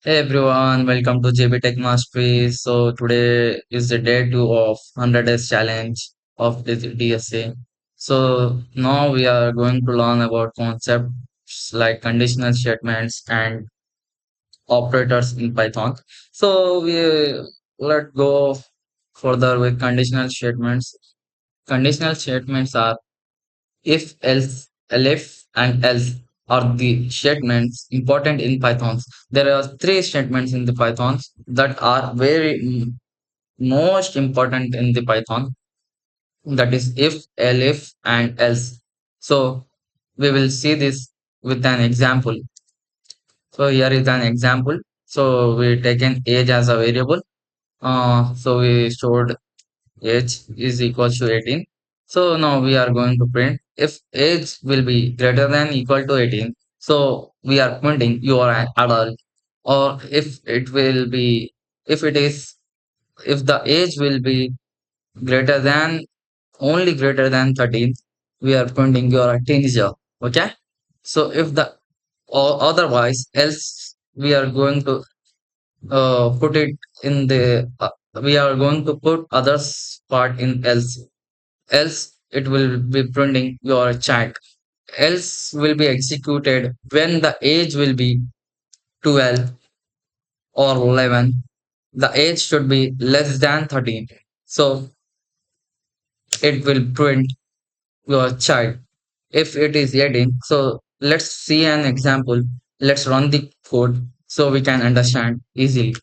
Hey everyone, welcome to JB Tech Mastery. So today is the day two of 100 days challenge of the DSA. So now we are going to learn about concepts like conditional statements and operators in Python. So we let go further with conditional statements. Conditional statements are if, else, elif, and else are the statements important in Pythons. There are three statements in the Pythons that are very most important in the Python. That is if, elif, and else. So we will see this with an example. So here is an example. So we taken age as a variable. So we stored age is equal to 18. So now we are going to print if age will be greater than equal to 18. So we are printing you are an adult, or if it will be, if it is, if the age will be greater than, only greater than 13, we are printing you are a teenager. Okay. So if the, or otherwise else, we are going to put it in the, we are going to put others part in else it will be printing your child. Else will be executed when the age will be 12 or 11. The age should be less than 13. So it will print your child. If it is 18, so let's see an example. Let's run the code so we can understand easily.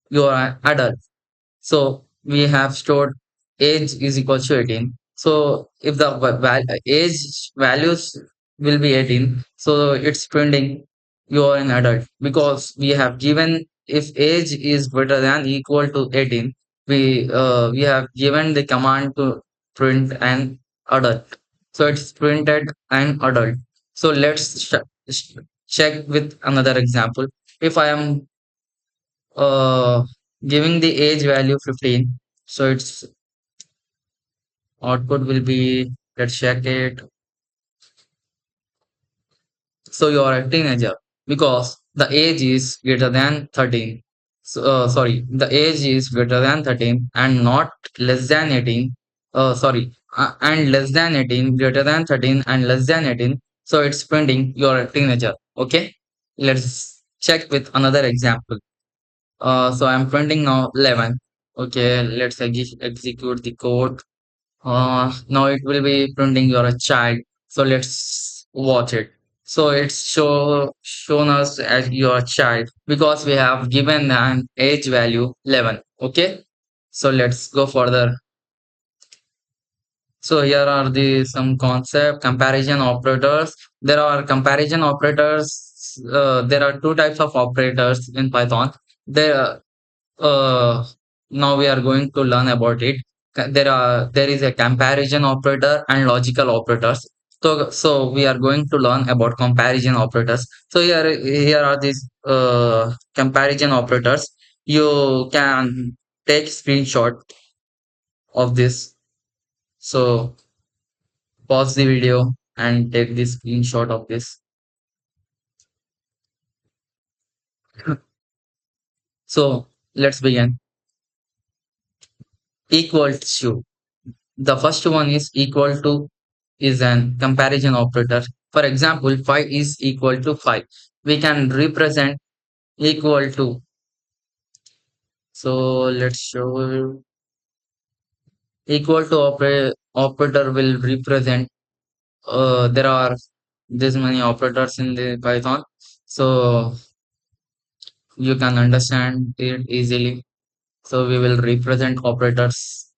You are an adult. So we have stored age is equal to 18. So if the age values will be 18, so it's printing you are an adult because we have given if age is greater than equal to 18, we have given the command to print an adult. So it's printed an adult. So let's check with another example. If I am uh, giving the age value 15, so its output will be, let's check it. So you are a teenager because the age is greater than 13. So, sorry, the age is greater than 13 and not less than 18. And less than 18, greater than 13 and less than 18. So it's printing you are a teenager. Okay. Let's check with another example. So I'm printing now 11. Okay, let's execute the code. Now it will be printing you're a child. So let's watch it. So it's shown us as your child because we have given an age value 11. Okay, so let's go further. So here are the some concept comparison operators. There are comparison operators. There are two types of operators in Python. There uh, now we are going to learn about it. There is a comparison operator and logical operators. So we are going to learn about comparison operators. So here are these comparison operators. You can take screenshot of this. So pause the video and take the screenshot of this. So let's begin. Equal to. The first one is equal to is an comparison operator. For example, 5 is equal to 5. We can represent equal to. So let's show you. Equal to operator will represent. There are this many operators in the Python. So you can understand it easily. So we will represent operators.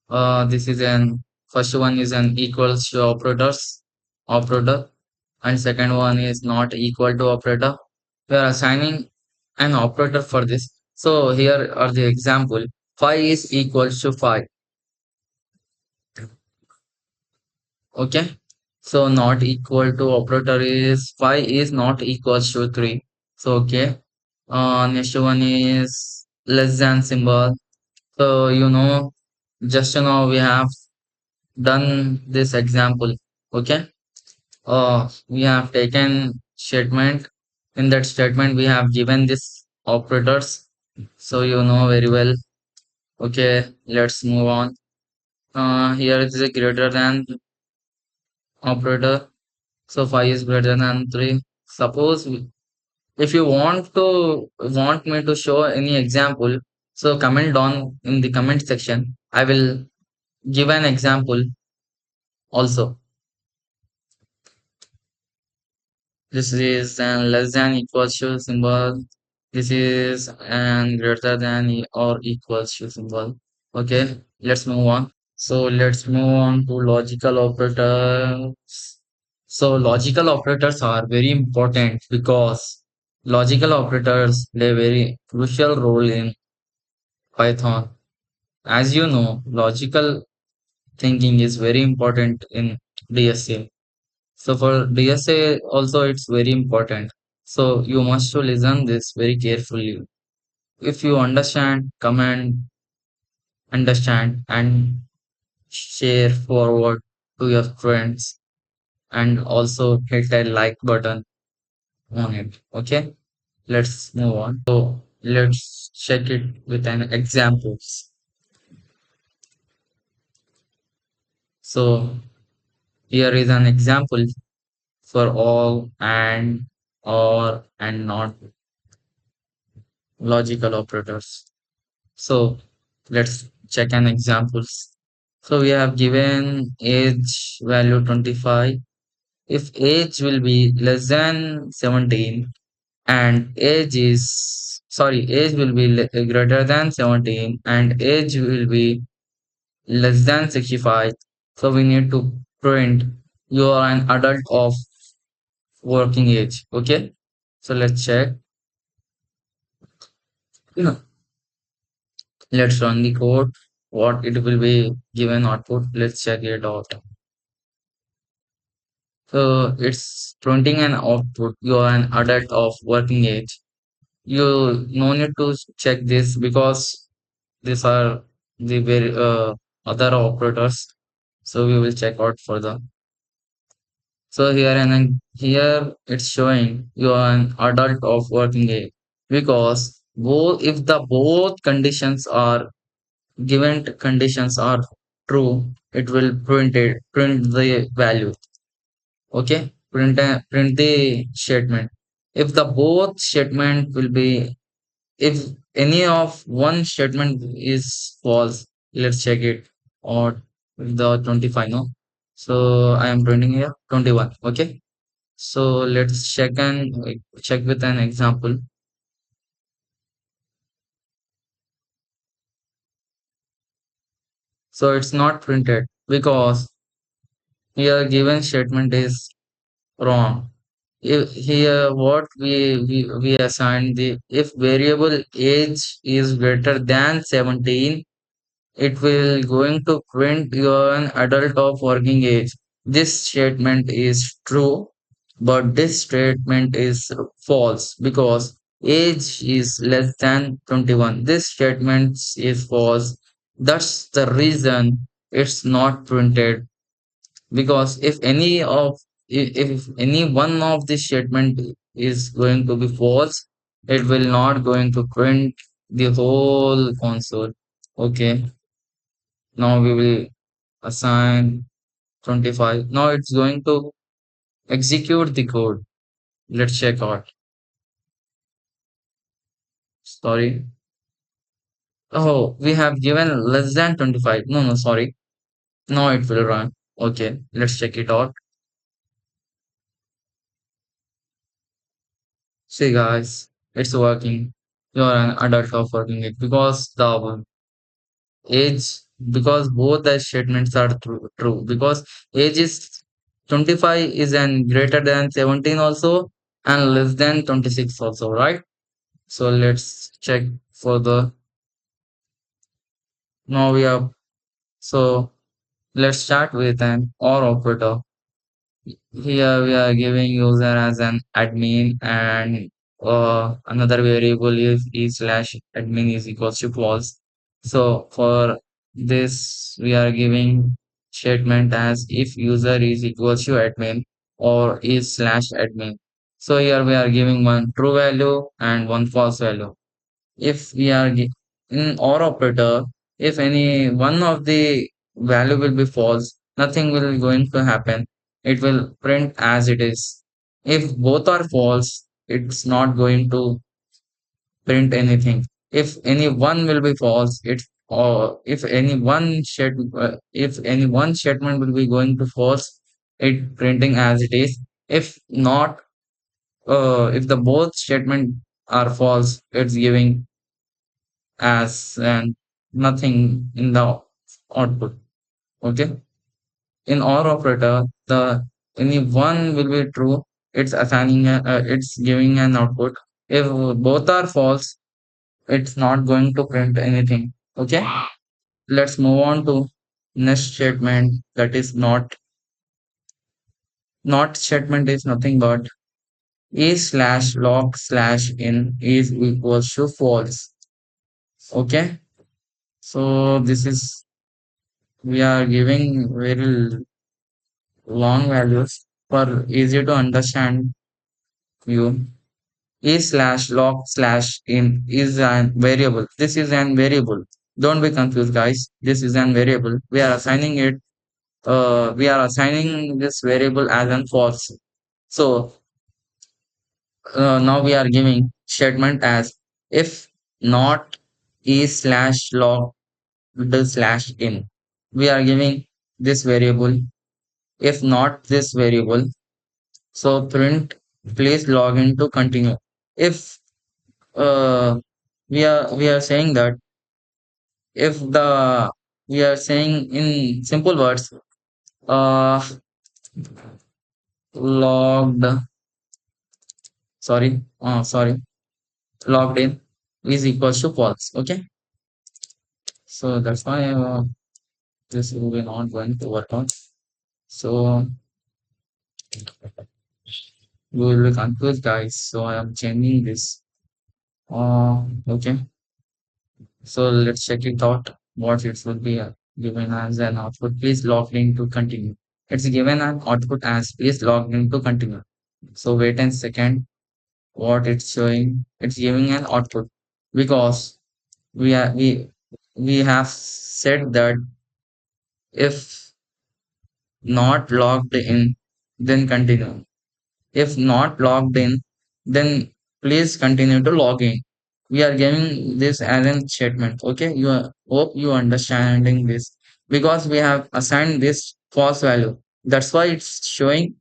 This is an first one is an equals to operator, and second one is not equal to operator. We are assigning an operator for this. So here are the example. 5 is equals to 5. Okay. So not equal to operator is 5 is not equals to 3. So okay. Next one is less than symbol. So just now we have done this example. Okay. We have taken statement. In that statement, we have given this operators. So you know very well. Okay, let's move on. Here it is a greater than operator. So 5 is greater than 3. Suppose if you want me to show any example, so comment down in the comment section. I will give an example also. This is an less than equals to symbol. This is an greater than or equals to symbol. Okay, let's move on. So let's move on to logical operators. So logical operators are very important because logical operators play a very crucial role in Python. As you know, logical thinking is very important in DSA. So for DSA also it's very important. So you must to listen this very carefully. If you understand and share forward to your friends and also hit a like button on it. Okay, let's move on. So let's check it with an examples. So here is an example for all and or and not logical operators. So let's check an examples. So we have given age value 25. If age will be less than 17 and age will be greater than 17 and age will be less than 65. So we need to print you are an adult of working age. Okay. So let's check. Yeah. Let's run the code. What it will be given output. Let's check it out. So it's printing an output. You are an adult of working age. You no need to check this because these are the very other operators. So we will check out further. So here it's showing you are an adult of working age because both if the both conditions are given conditions are true, it will print the value. Okay, print the statement. If the both statement will be if any of one statement is false, let's check it or the 25 no. So I am printing here 21. Okay. So let's check with an example. So it's not printed because here given statement is wrong. If here what we assign the if variable age is greater than 17, it will going to print you're an adult of working age. This statement is true, but this statement is false because age is less than 21. This statement is false. That's the reason it's not printed because if any one of the statement is going to be false, it will not going to print the whole console. Okay, now we will assign 25. Now it's going to execute the code. Let's check out. Sorry. Oh, we have given less than 25. No, sorry. Now it will run. Okay, let's check it out. See guys, it's working. You're an adult of working it because the age because both the statements are true because age is 25 is an greater than 17 also and less than 26 also, right? So let's check for the now we have so let's start with an or operator. Here we are giving user as an admin and another variable is e slash admin is equals to false. So for this we are giving statement as if user is equals to admin or is slash admin. So here we are giving one true value and one false value. If we are in OR operator, if any one of the value will be false, nothing will going to happen. It will print as it is. If both are false, it's not going to print anything. If any one will be false, it's or if any one statement will be going to false, it printing as it is. If not, if the both statement are false, it's giving as and nothing in the output. Okay. In OR operator, the any one will be true. It's giving an output. If both are false, it's not going to print anything. Okay. Let's move on to next statement. That is not statement is nothing but is slash log slash in is equals to false. Okay. So this is we are giving very long values for easy to understand you. Is slash log slash in is an variable. This is an variable. Don't be confused, guys. This is an variable. We are assigning this variable as an false. So now we are giving statement as if not is slash log the slash in. We are giving this variable. If not this variable, so print please log in to continue. If we are saying that if the we are saying in simple words uh logged sorry logged in is equals to false. Okay, so that's why this will be not going to work out. So you will be confused, guys. So I am changing this. Okay. So let's check it out. What it will be given as an output. Please log in to continue. It's given an output as please log in to continue. So wait a second. What it's showing? It's giving an output because we are we have said that if not logged in, then continue. If not logged in, then please continue to log in. We are giving this as an statement. Okay, hope you understanding this because we have assigned this false value. That's why it's showing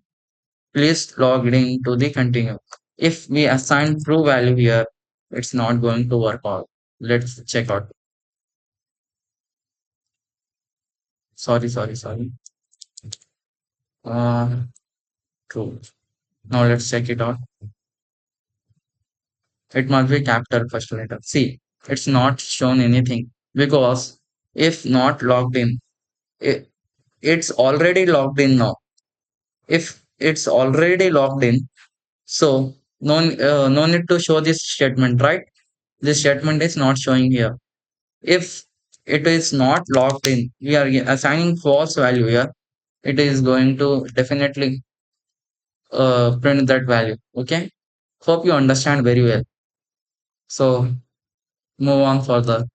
please log in to the continue. If we assign true value here, it's not going to work out. Let's check out. Sorry. Uh, True. Now let's check it out. It must be capital first letter. See, it's not shown anything because if not logged in, it, it's already logged in now. If it's already logged in, so no need to show this statement, right? This statement is not showing here. If it is not logged in, we are assigning false value here. It is going to definitely print that value. Okay. Hope you understand very well. So move on further.